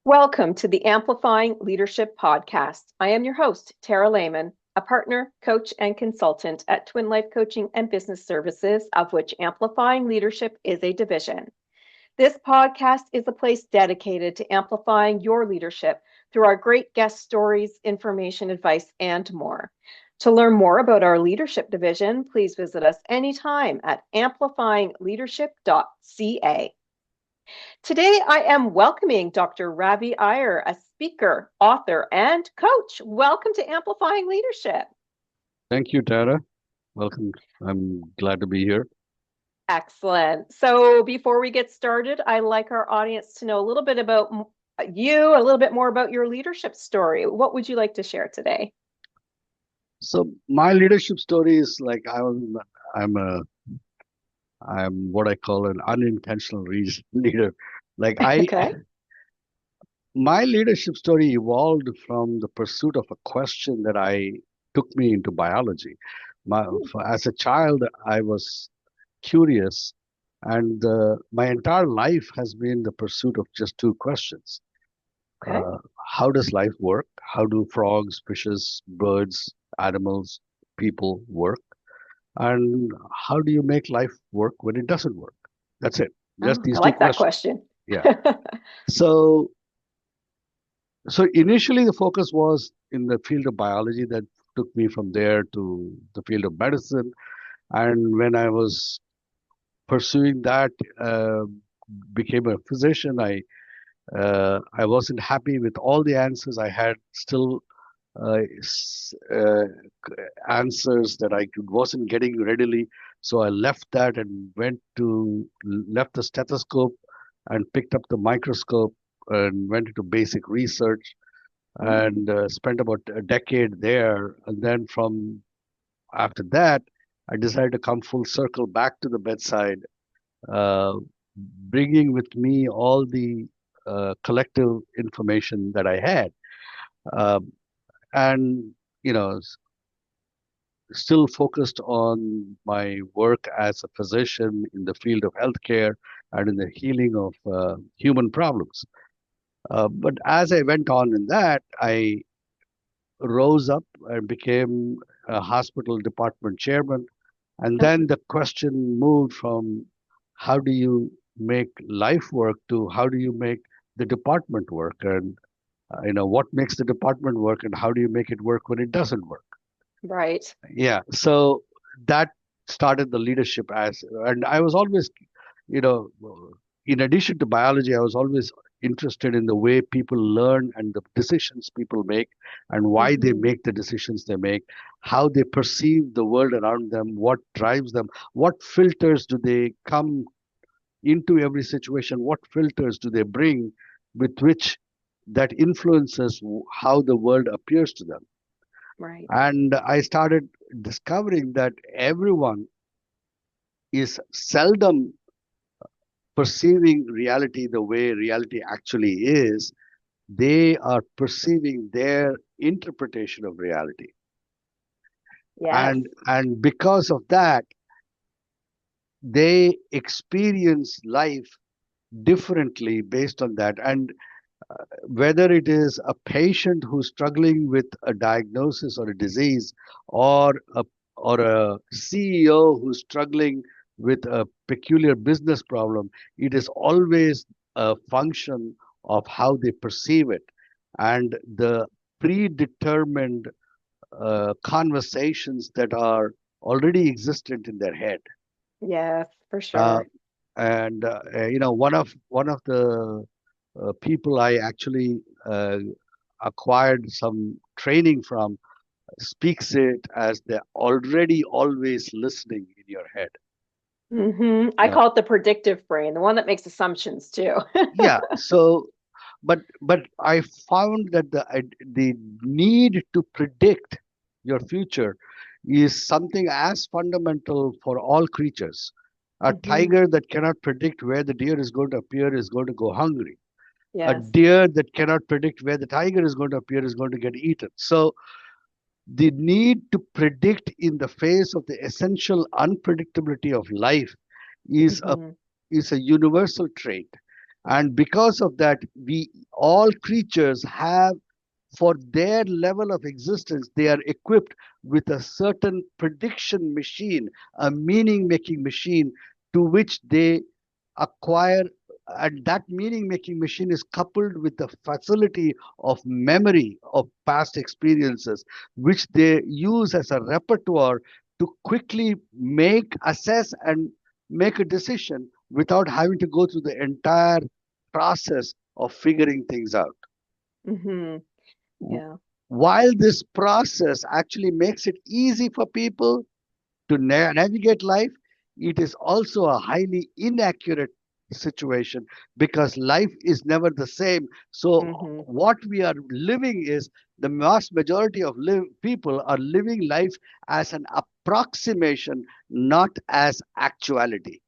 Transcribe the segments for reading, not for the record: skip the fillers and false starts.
Welcome to the Amplifying Leadership Podcast. I am your host, Tara Lehman, a partner, coach, and consultant at Twin Life Coaching and Business Services, of which Amplifying Leadership is a division. This podcast is a place dedicated to amplifying your leadership through our great guest stories, information, advice, and more. To learn more about our leadership division, please visit us anytime at amplifyingleadership.ca. Today, I am welcoming Dr. Ravi Iyer, a speaker, author, and coach. Welcome to Amplifying Leadership. Thank you, Tara. Welcome. I'm glad to be here. Excellent. So before we get started, I'd like our audience to know a little bit about you, a little bit more about your leadership story. What would you like to share today? So my leadership story is like I'm what I call an unintentional leader. Like Okay. my leadership story evolved from the pursuit of a question that I took me into biology. As a child, I was curious, and my entire life has been the pursuit of just two questions. Okay. How does life work? How do frogs, fishes, birds, animals, people work? And how do you make life work when it doesn't work? That's it. Just Oh, I these two like that questions. question. Yeah. So, so initially the focus was in the field of biology that took me from there to the field of medicine. And when I was pursuing that, uh, became a physician, I wasn't happy with all the answers. I had still uh, answers that wasn't getting readily. So I left that and left the stethoscope and picked up the microscope and went into basic research and spent about a decade there. And then from after that, I decided to come full circle back to the bedside, uh, bringing with me all the collective information that I had. Um, and you know still focused on my work as a physician in the field of healthcare and in the healing of human problems. But as I went on in that, I rose up and became a hospital department chairman. And then the question moved from how do you make life work to how do you make the department work? And what makes the department work and how do you make it work when it doesn't work? Right. Yeah, so that started the leadership and I was always, you know, in addition to biology, I was always interested in the way people learn and the decisions people make and why they Mm-hmm. make the decisions they make, how they perceive the world around them, what drives them, what filters do they come into every situation, what filters do they bring with which that influences how the world appears to them. Right. And I started discovering that everyone is seldom perceiving reality the way reality actually is. They are perceiving their interpretation of reality. Yes. And because of that, they experience life differently based on that. And whether it is a patient who's struggling with a diagnosis or a disease, or a CEO who's struggling with a peculiar business problem, it is always a function of how they perceive it and the predetermined conversations that are already existent in their head. Yes, for Uh, sure. one of the people I actually acquired some training from speaks it as they're already always listening in your head. I You know, call it the predictive brain, the one that makes assumptions too. yeah. So, but I found that the need to predict your future is something as fundamental for all creatures. A hmm tiger that cannot predict where the deer is going to appear is going to go hungry. A Yes. deer that cannot predict where the tiger is going to appear is going to get eaten. So the need to predict in the face of the essential unpredictability of life is a hmm is a universal trait. And because of that, we all creatures have, for their level of existence, they are equipped with a certain prediction machine, a meaning making machine to which they acquire. And that meaning making machine is coupled with the facility of memory of past experiences, which they use as a repertoire to quickly make, assess, and make a decision without having to go through the entire process of figuring things out. Mm-hmm. Yeah. While this process actually makes it easy for people to navigate life, it is also a highly inaccurate situation because life is never the same. So, Mm-hmm. what we are living is the vast majority of people are living life as an approximation, not as actuality.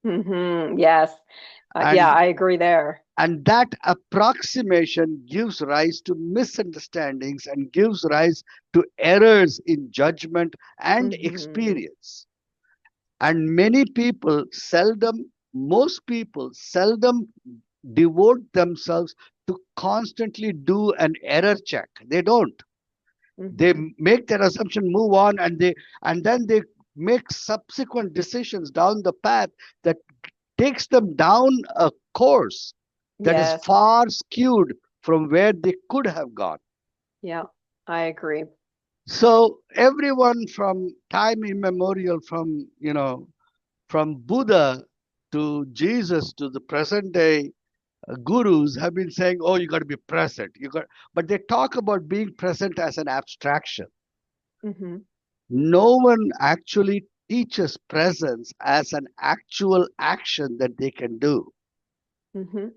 Mm-hmm. Yes. Yeah, And I agree there. And that approximation gives rise to misunderstandings and gives rise to errors in judgment and Mm-hmm. experience. And many people seldom, most people seldom devote themselves to constantly do an error check. They don't. They Mm-hmm. make their assumption, move on, and then they make subsequent decisions down the path that takes them down a course that is Yes. far skewed from where they could have gone. Yeah, I agree. So everyone from time immemorial, from Buddha to Jesus to the present day gurus have been saying, "Oh, you got to be present." But they talk about being present as an abstraction. Mm-hmm. No one actually teaches presence as an actual action that they can do. Mm-hmm.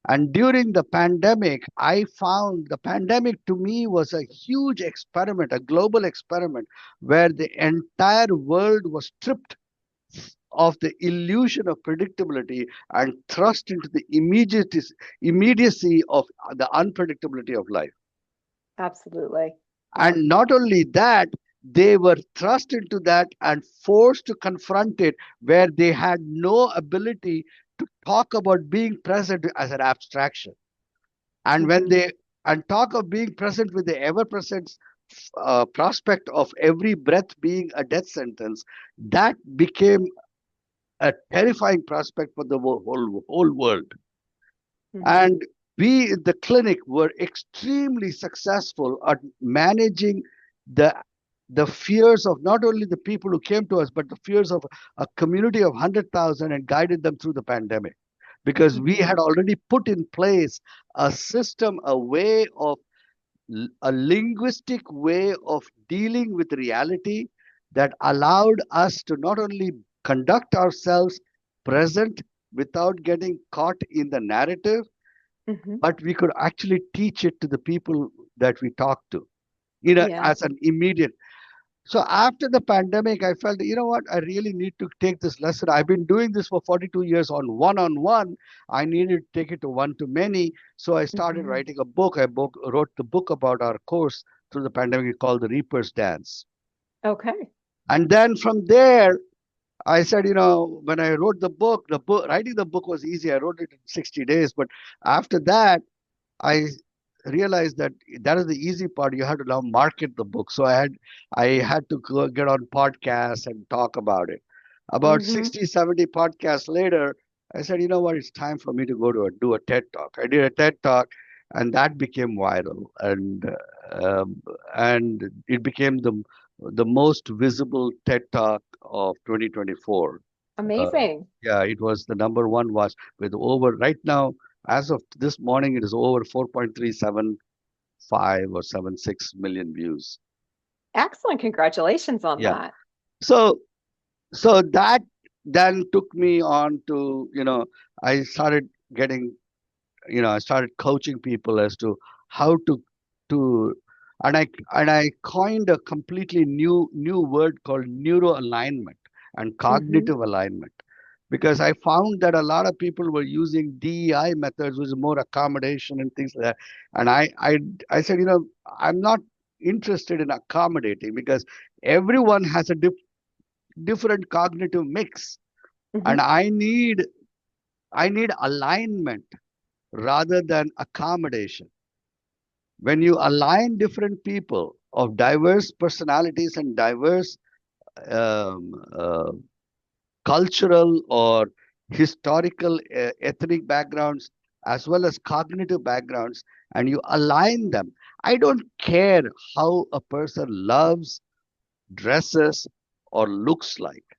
And during the pandemic, I found the pandemic to me was a huge experiment, a global experiment, where the entire world was stripped of the illusion of predictability and thrust into the immediacy of the unpredictability of life. Absolutely. Yeah. And not only that, they were thrust into that and forced to confront it, where they had no ability to talk about being present as an abstraction. And when Mm-hmm. they and talk of being present with the ever present prospect of every breath being a death sentence, that became a terrifying prospect for the whole world. Mm-hmm. And we in the clinic were extremely successful at managing the the fears of not only the people who came to us, but the fears of a community of 100,000, and guided them through the pandemic. Because we Mm-hmm. had already put in place a system, a way of a linguistic way of dealing with reality that allowed us to not only conduct ourselves present without getting caught in the narrative, Mm-hmm. but we could actually teach it to the people that we talk to, Yeah. as an immediate. So after the pandemic, I felt, you know what, I really need to take this lesson. I've been doing this for 42 years on one. I needed to take it to one to many. So I started Mm-hmm. writing a book. Wrote the book about our course through the pandemic called The Reaper's Dance. Okay. And then from there, I said, when I wrote writing the book was easy. I wrote it in 60 days. But after that, I realized that that is the easy part. You have to now market the book. So I had to go get on podcasts and talk about it. About Mm-hmm. 60, 70 podcasts later, I said, you know what, it's time for me to do a TED talk. I did a TED talk, and that became viral, and it became the most visible TED talk of 2024. Uh, Amazing. yeah, it was the number one watch with over right now, as of this morning, it is over 4.375 or 76 million views. Excellent. Congratulations on Yeah. that. So that then took me on to, I started getting, I started coaching people as to how to and I coined a completely new word called neuro alignment and Mm-hmm. cognitive alignment, because I found that a lot of people were using DEI methods, which is more accommodation and things like that. And I said, I'm not interested in accommodating, because everyone has a different cognitive mix, and Mm-hmm. I need I need alignment rather than accommodation. When you align different people of diverse personalities and diverse um, uh, cultural or historical ethnic backgrounds as well as cognitive backgrounds, and you align them, I don't care how a person loves, dresses, or looks like.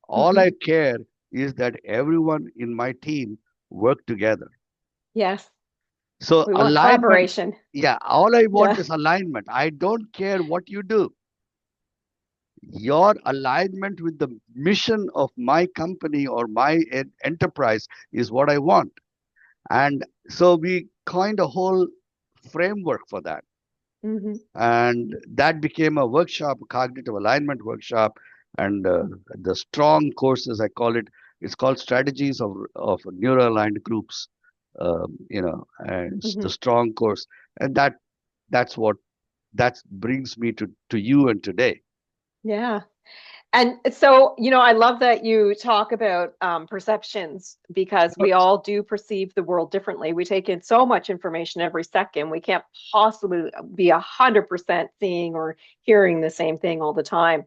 All Mhm. I care is that everyone in my team work together. Yes, So we want alignment, collaboration. yeah, all I want Yeah. is alignment. I don't care what you do. Your alignment with the mission of my company or my enterprise is what I want. And so we coined a whole framework for that. Hmm. And that became a workshop, a cognitive alignment workshop. And the strong courses, I call it, it's called Strategies of Neuro-Aligned Groups, and it's the Hmm. strong course. And that's what that brings me to you and today. Yeah. And so, I love that you talk about perceptions because we all do perceive the world differently. We take in so much information every second. We can't possibly be 100% seeing or hearing the same thing all the time.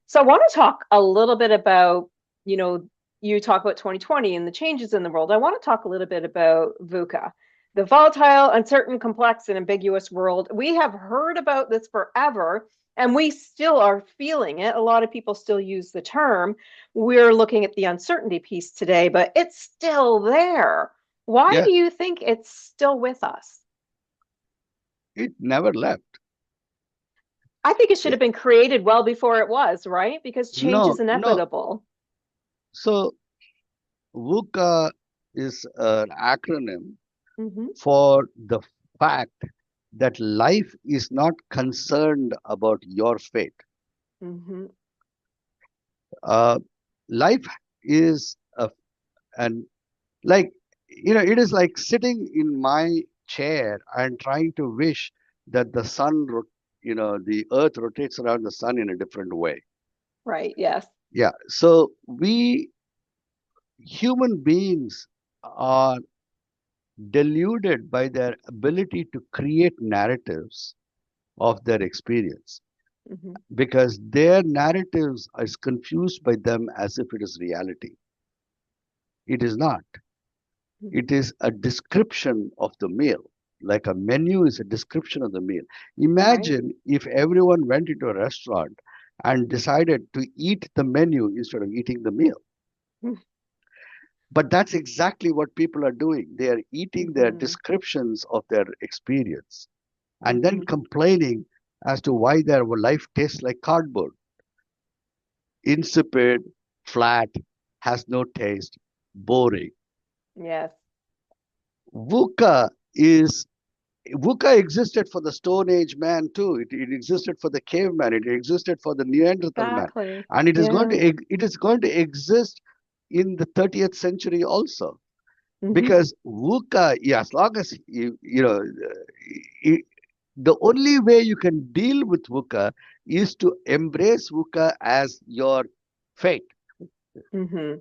So I want to talk a little bit about, you know, you talk about 2020 and the changes in the world. I want to talk a little bit about VUCA, the volatile, uncertain, complex, and ambiguous world. We have heard about this forever, and we still are feeling it. A lot of people still use the term. We're looking at the uncertainty piece today, but it's still there. Why Yeah, do you think it's still with us? it never left. I think it should Yeah, have been created well before it was, right? Because change no, is no. inevitable. So VUCA is an acronym Hmm. for the fact that life is not concerned about your fate. Hmm. Uh, Life is and like, it is like sitting in my chair and trying to wish that the earth rotates around the sun in a different way. Right. Yes. Yeah. So we human beings are deluded by their ability to create narratives of their experience Hmm. because their narratives is confused by them as if it is reality. It is not. Hmm. It is a description of the meal. Like a menu is a description of the meal. Right. Imagine if everyone went into a restaurant and decided to eat the menu instead of eating the meal. But that's exactly what people are doing. They are eating their Hmm. descriptions of their experience and then Hmm. complaining as to why their life tastes like cardboard, insipid, flat, has no taste, boring. Yes. VUCA is VUCA existed for the Stone Age man too. It existed for the caveman. It existed for the Neanderthal man, Exactly. and Yeah. it is going to exist in the 30th century also. Hmm. Because VUCA, yeah, as long as the only way you can deal with VUCA is to embrace VUCA as your fate.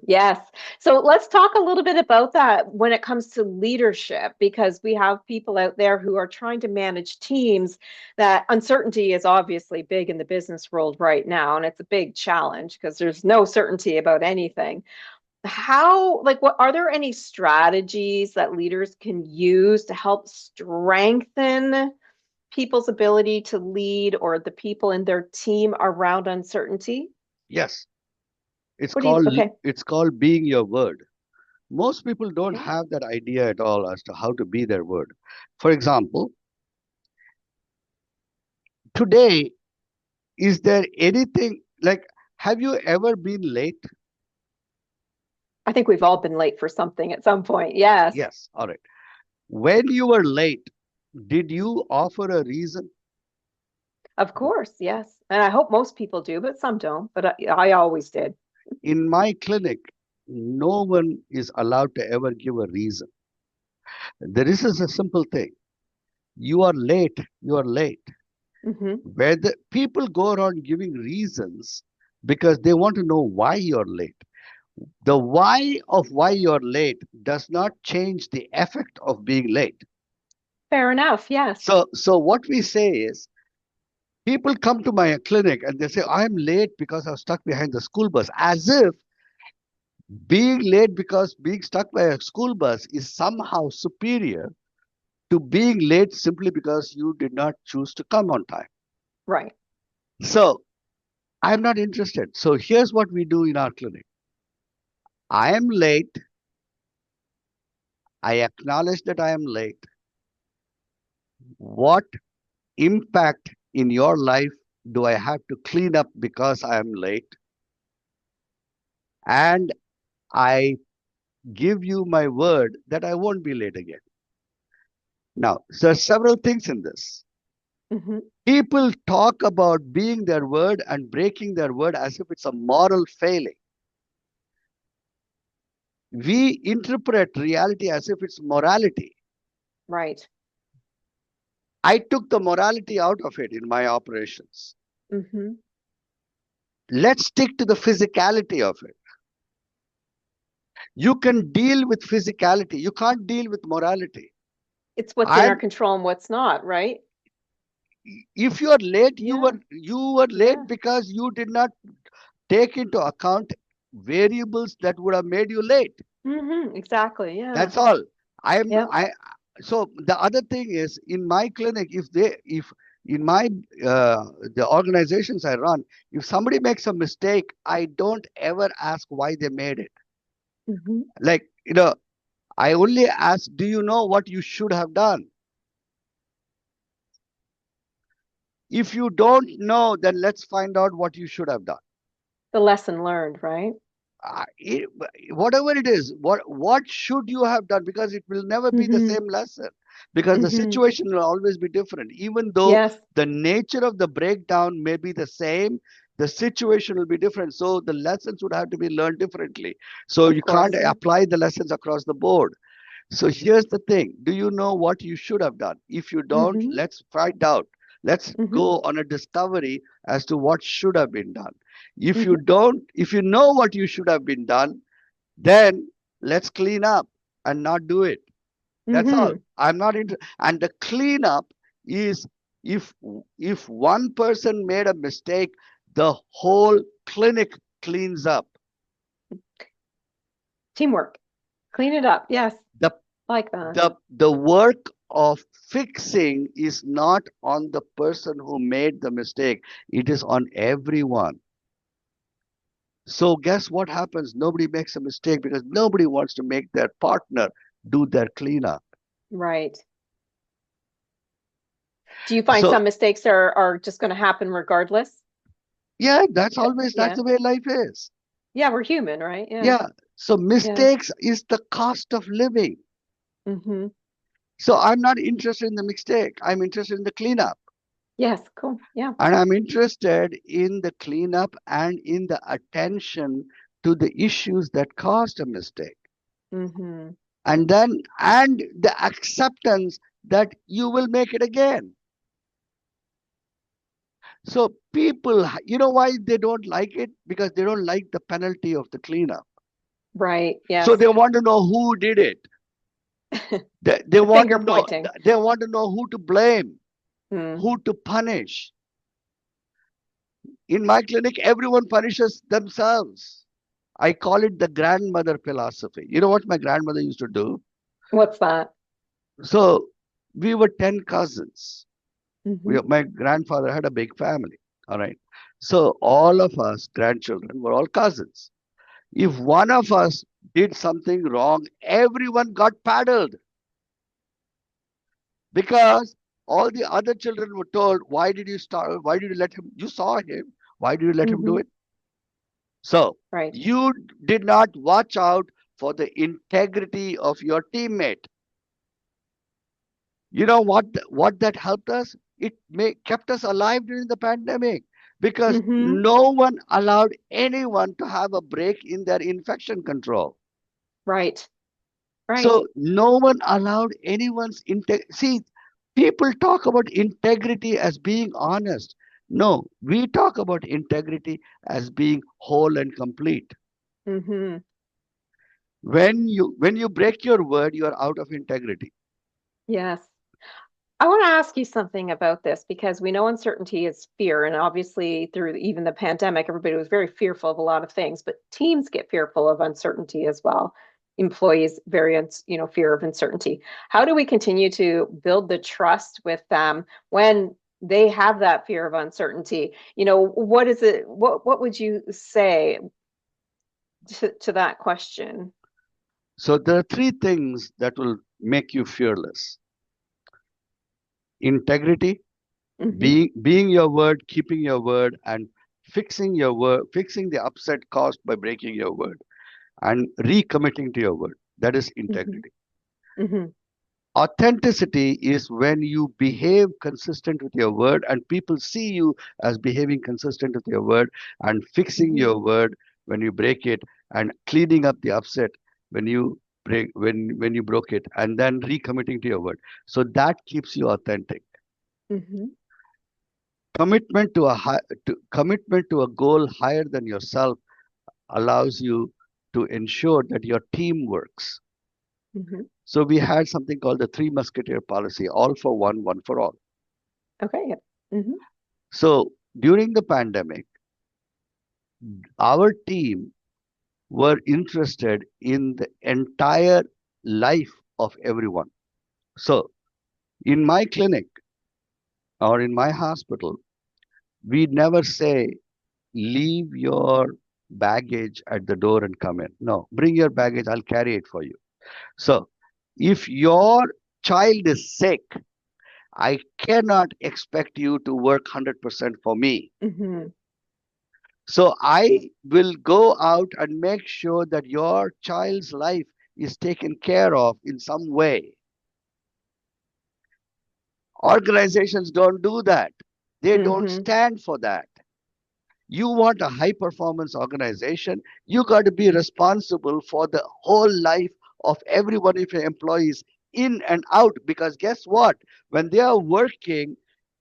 Yes. So let's talk a little bit about that when it comes to leadership, because we have people out there who are trying to manage teams. That uncertainty is obviously big in the business world right now, and it's a big challenge because there's no certainty about anything. What are there any strategies that leaders can use to help strengthen people's ability to lead or the people in their team around uncertainty? Yes, What do you, okay. it's called being your word. Most people don't Okay. have that idea at all as to how to be their word. For example, today, is there anything like, have you ever been late? I think we've all been late for something at some point. Yes, Yes, all right. When you were late, did you offer a reason? of course. Yes. And I hope most people do, but some don't. But I always did. In my clinic, no one is allowed to ever give a reason. This is a simple thing. You are late, you are late. Hmm. Where the people go around giving reasons because they want to know why you're late. The why of why you're late does not change the effect of being late. Fair enough. Yes. So what we say is, people come to my clinic and they say, I'm late because I was stuck behind the school bus, as if being late because being stuck by a school bus is somehow superior to being late simply because you did not choose to come on time. Right. So I'm not interested. So here's what we do in our clinic. I am late. I acknowledge that I am late. What impact in your life do I have to clean up because I am late? And I give you my word that I won't be late again. Now, there are several things in this. Mm-hmm. People talk about being their word and breaking their word as if it's a moral failing. We interpret reality as if it's morality. Right. I took the morality out of it in my operations. Mm-hmm. Let's stick to the physicality of it. You can deal with physicality. You can't deal with morality. It's what's in our control and what's not, right? If you are late, Yeah. you were late Yeah. because you did not take into account variables that would have made you late. Mm-hmm. Exactly. Yeah. That's all. Yeah. So the other thing is, in my clinic, if in my the organizations I run, if somebody makes a mistake, I don't ever ask why they made it. Mm-hmm. Like, I only ask, do you know what you should have done? If you don't know, then let's find out what you should have done. The lesson learned, right? It, whatever it is, what should you have done? Because it will never be the Mm-hmm. same lesson, because the Mm-hmm. situation will always be different. Even though Yes. the nature of the breakdown may be the same, the situation will be different. So the lessons would have to be learned differently. So Of you can't course. Yeah. apply the lessons across the board. So here's the thing. Do you know what you should have done? If you don't, Mm-hmm. let's find out. Let's Mm-hmm. go on a discovery as to what should have been done. If you Mm-hmm. don't, if you know what you should have been done, then let's clean up and not do it. That's all. Mm-hmm. I'm not interested. And the cleanup is, if if one person made a mistake, the whole clinic cleans up. Teamwork. Clean it up. Yes. The Like that. the work of fixing is not on the person who made the mistake. It is on everyone. So guess what happens? Nobody makes a mistake because nobody wants to make their partner do their cleanup. Right. Do you find So some mistakes are just going to happen regardless? yeah, that's Yeah. the way life is. Yeah, we're human, right? Yeah. Yeah. So Yeah. mistakes is the cost of living. Mm-hmm. So I'm not interested in the mistake. I'm interested in the cleanup. Yes. Cool. Yeah. And I'm interested in the cleanup and in the attention to the issues that caused a mistake. Mm-hmm. And the acceptance that you will make it again. So people, you know why they don't like it? Because they don't like the penalty of the cleanup. Right. So Yes. they want to know who did it. They The want to finger know, pointing. they want to know who to blame, Mm. who to punish. In my clinic, everyone punishes themselves. I call it the grandmother philosophy. You know what my grandmother used to do? What's that? So we were 10 cousins. Mm-hmm. My grandfather had a big family. All right. So all of us grandchildren were all cousins. If one of us did something wrong, everyone got paddled because all the other children were told, why did you start? Why did you let him? You saw him. Why did you let him do Mm-hmm. it? So Right. you did not watch out for the integrity of your teammate. You know what that helped us? Kept us alive during the pandemic because Mm-hmm. no one allowed anyone to have a break in their infection control. Right. Right. So no one allowed anyone's see, people talk about integrity as being honest. No, we talk about integrity as being whole and complete. Mm-hmm. When you break your word, you are out of integrity. Yes. I want to ask you something about this because we know uncertainty is fear. And obviously, through even the pandemic, everybody was very fearful of a lot of things, but teams get fearful of uncertainty as well. Employees, fear of uncertainty. How do we continue to build the trust with them when they have that fear of uncertainty? What is it? What would you say to that question? So there are three things that will make you fearless: integrity, Hmm. being your word, keeping your word, and fixing the upset caused by breaking your word, and recommitting to your word. That is Hmm. integrity. Hmm. Authenticity is when you behave consistent with your word and people see you as behaving consistent with your word, and fixing Hmm. your word when you break it, and cleaning up the upset when you broke it, and then recommitting to your word. So that keeps you authentic. Hmm. Commitment to a goal higher than yourself allows you to ensure that your team works. Hmm. So we had something called the three musketeer policy: all for one, one for all. Okay. Yeah. Hmm. So during the pandemic, our team were interested in the entire life of everyone. So in my clinic or in my hospital, we never say, leave your baggage at the door and come in. No, bring your baggage, I'll carry it for you. So if your child is sick, I cannot expect you to work 100% for me. Hmm. So I will go out and make sure that your child's life is taken care of in some way. Organizations don't do that. They don't Hmm. stand for that. You want a high performance organization, you got to be responsible for the whole life of every one of your employees, in and out. Because guess what? When they are working,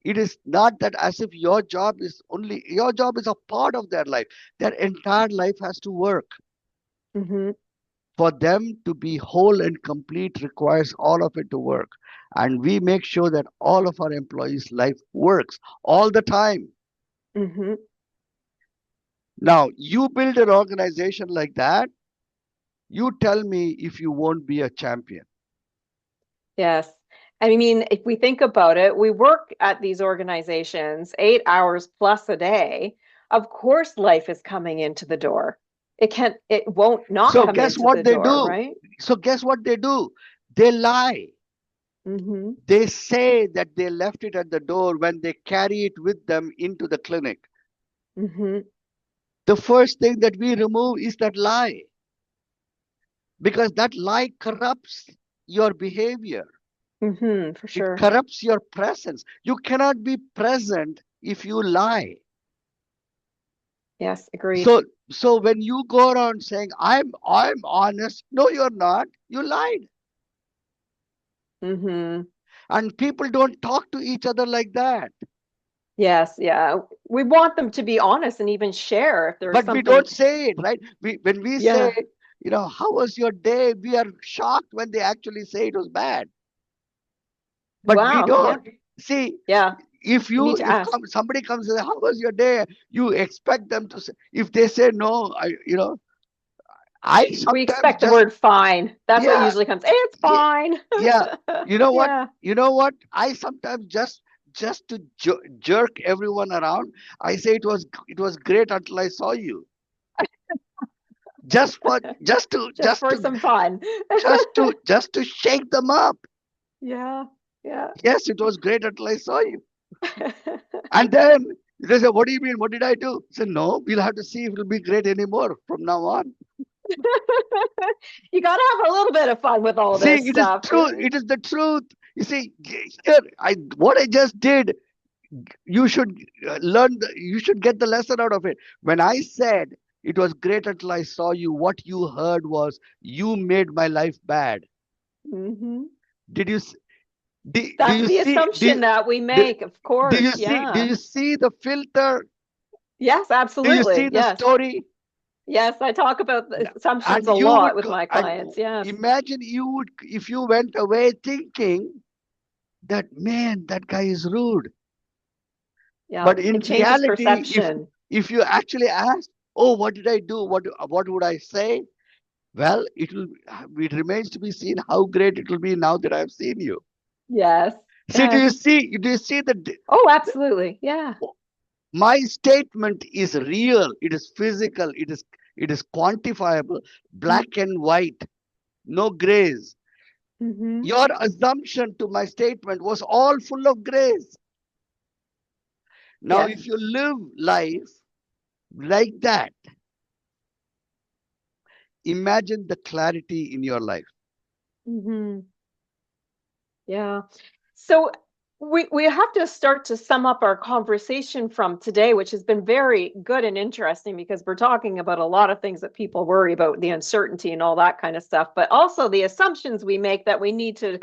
it is not that as if your job is a part of their life. Their entire life has to work. Hmm. For them to be whole and complete requires all of it to work. And we make sure that all of our employees' life works all the time. Hmm. Now, you build an organization like that, you tell me if you won't be a champion. Yes. I mean, if we think about it, we work at these organizations 8 hours plus a day. Of course, life is coming into the door. It won't not So come guess into what the they door, do? right? So guess what they do? They lie. Hmm. They say that they left it at the door when they carry it with them into the clinic. Hmm. The first thing that we remove is that lie, because that lie corrupts your behavior. For It sure. corrupts your presence. You cannot be present if you lie. Yes, agreed. So when you go around saying I'm honest, no, you're not. You lied. Hmm. And people don't talk to each other like that. Yes, yeah. We want them to be honest and even share if there's But we something. don't say it, right? When we say, Yeah. how was your day? We are shocked when they actually say it was bad. But we Wow. Yeah. don't. See, Yeah. if We you need to if ask. somebody comes and says, how was your day? You expect them to say. If they say no, I We sometimes expect the just, word fine. That's what yeah, usually comes. It's yeah, fine. yeah. You know what? Yeah. You know what? I sometimes just to jerk everyone around, I say it was great until I saw you. Just for just to Just for some fun. just to shake them up. Yeah. Yeah. Yes, it was great until I saw you. And then they say, what do you mean? What did I do? I said, no, we'll have to see if it'll be great anymore from now on. You got to have a little bit of fun with all See, this it is stuff. true. It is the truth. You see, here, what I just did, you should you should get the lesson out of it. When I said it was great until I saw you, what you heard was, you made my life bad. Hmm. Did you do That's you the see assumption that we do, make, of do you course. see do Yeah. you see the filter? Yes, Do you see absolutely. the Yes. story? Yes, I talk about the assumptions And a you would, lot with my and clients. Yes. imagine you would, if you went away thinking that, man, that guy is rude. Yeah. But in It changes reality, perception. if you actually ask, oh, what did I do? What would I say? Well, it remains to be seen how great it will be now that I've seen you. Yes. See, Yes. do you see Oh, absolutely. Yeah. my statement is real, it is physical, it is quantifiable, black and white, no grays. Mm-hmm. Your assumption to my statement was all full of grays. Now, Yes. if you live life like that, imagine the clarity in your life. Mm-hmm. Yeah. So we have to start to sum up our conversation from today, which has been very good and interesting because we're talking about a lot of things that people worry about, the uncertainty and all that kind of stuff, but also the assumptions we make that we need to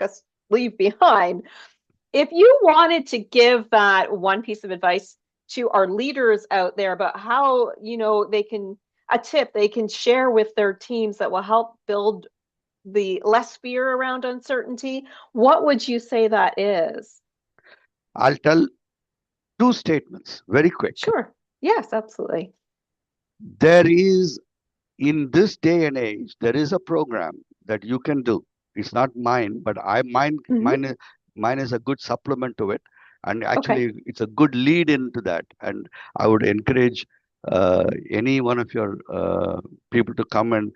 leave behind. If you wanted to give that one piece of advice to our leaders out there about how, they can, a tip they can share with their teams that will help build the less fear around uncertainty, what would you say that is? I'll tell two statements very quick. Sure. Yes, absolutely. There is, in this day and age, there is a program that you can do. It's not mine, but Hmm. mine is a good supplement to it, and Okay. actually, it's a good lead into that. And I would encourage any one of your people to come and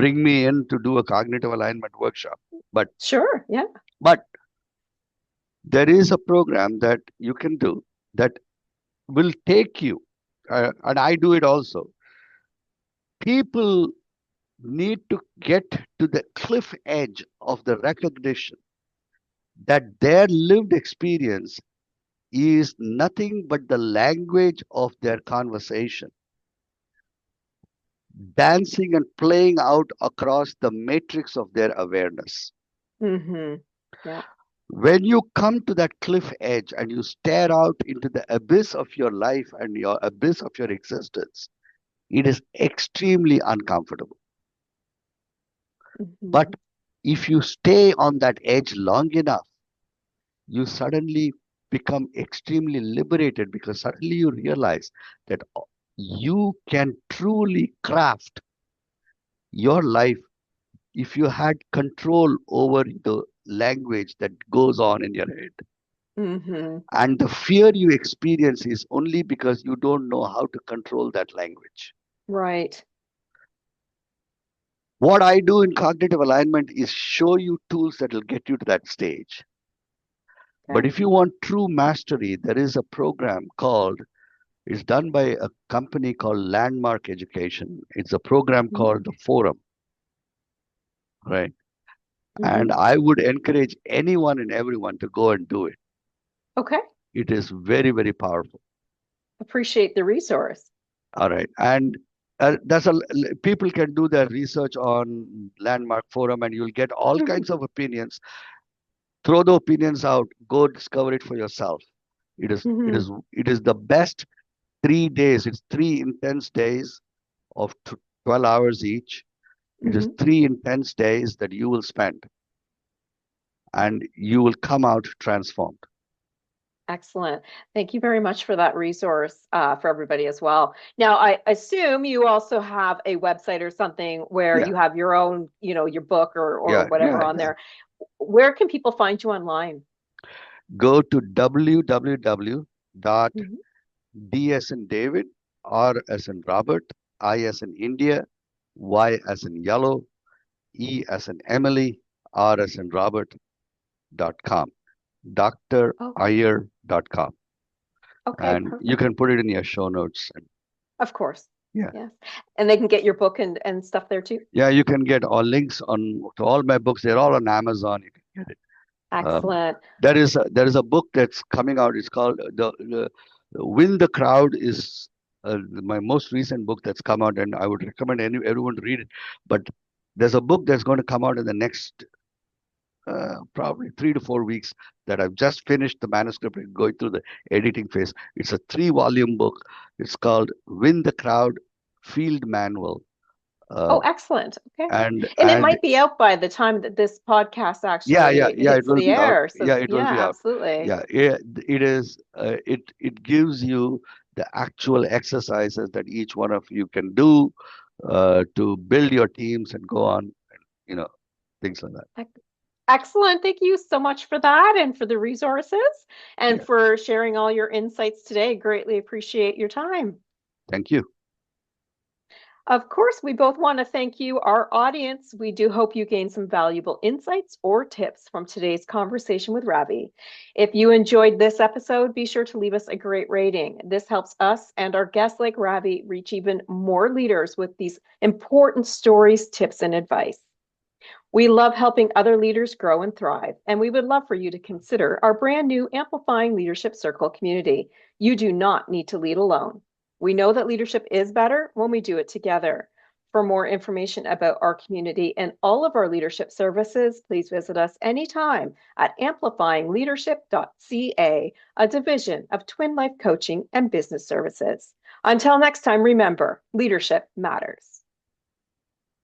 bring me in to do a cognitive alignment workshop. But Sure. Yeah. but there is a program that you can do that will take you, and I do it also. People need to get to the cliff edge of the recognition that their lived experience is nothing but the language of their conversation, dancing and playing out across the matrix of their awareness. Hmm. Yeah. When you come to that cliff edge and you stare out into the abyss of your life and your abyss of your existence, it is extremely uncomfortable. But Hmm. if you stay on that edge long enough, you suddenly become extremely liberated because suddenly you realize that you can truly craft your life if you had control over the language that goes on in your head. Hmm. And the fear you experience is only because you don't know how to control that language. Right. What I do in cognitive alignment is show you tools that will get you to that stage. But Okay. if you want true mastery, there is a program called, it's done by a company called Landmark Education. It's a program Hmm. called the Forum, right? And Hmm. I would encourage anyone and everyone to go and do it. Okay. It is very, very powerful. Appreciate the resource. All right. And people can do their research on Landmark Forum and you'll get all Hmm. kinds of opinions. Throw the opinions out, go discover it for yourself. It is, it Hmm. is, it is the best 3 days. It's 3 intense days of 12 hours each. It is Hmm. 3 intense days that you will spend and you will come out transformed. Excellent. Thank you very much for that resource for everybody as well. Now, I assume you also have a website or something where Yeah, you have your own, your book or yeah, whatever yeah, on yeah. there. Where can people find you online? Go to www.d Hmm. as in David, R as in Robert, I as in India, Y as in yellow, E as in Emily, R as in Robert.com, Okay. driyer.com. Okay, And you perfect. can put it in your show notes. Of course. Yeah. Yes. And they can get your book and stuff there too. Yeah, you can get all links on to all my books. They're all on Amazon. You can get it. Excellent. There is a book that's coming out. It's called the Win the Crowd is my most recent book that's come out, and I would recommend everyone to read it. But there's a book that's going to come out in the next probably 3 to 4 weeks that I've just finished the manuscript and going through the editing phase. It's a 3-volume book. It's called Win the Crowd field manual. Oh, excellent. Okay. And it And might be out by the time that this podcast yeah, yeah, actually yeah, it hits will the be out. air. So Yeah, it will yeah, be out. absolutely. Yeah, it is. It gives you the actual exercises that each one of you can do to build your teams and go on, you know, things like that. Excellent. Thank you so much for that and for the resources and Yeah, for sharing all your insights today. Greatly appreciate your time. thank you. Of course, we both want to thank you, our audience. We do hope you gained some valuable insights or tips from today's conversation with Ravi. If you enjoyed this episode, be sure to leave us a great rating. This helps us and our guests like Ravi reach even more leaders with these important stories, tips, and advice. We love helping other leaders grow and thrive, and we would love for you to consider our brand new Amplifying Leadership Circle community. You do not need to lead alone. We know that leadership is better when we do it together. For more information about our community and all of our leadership services, please visit us anytime at amplifyingleadership.ca, a division of Twin Life Coaching and Business Services. Until next time, remember, leadership matters.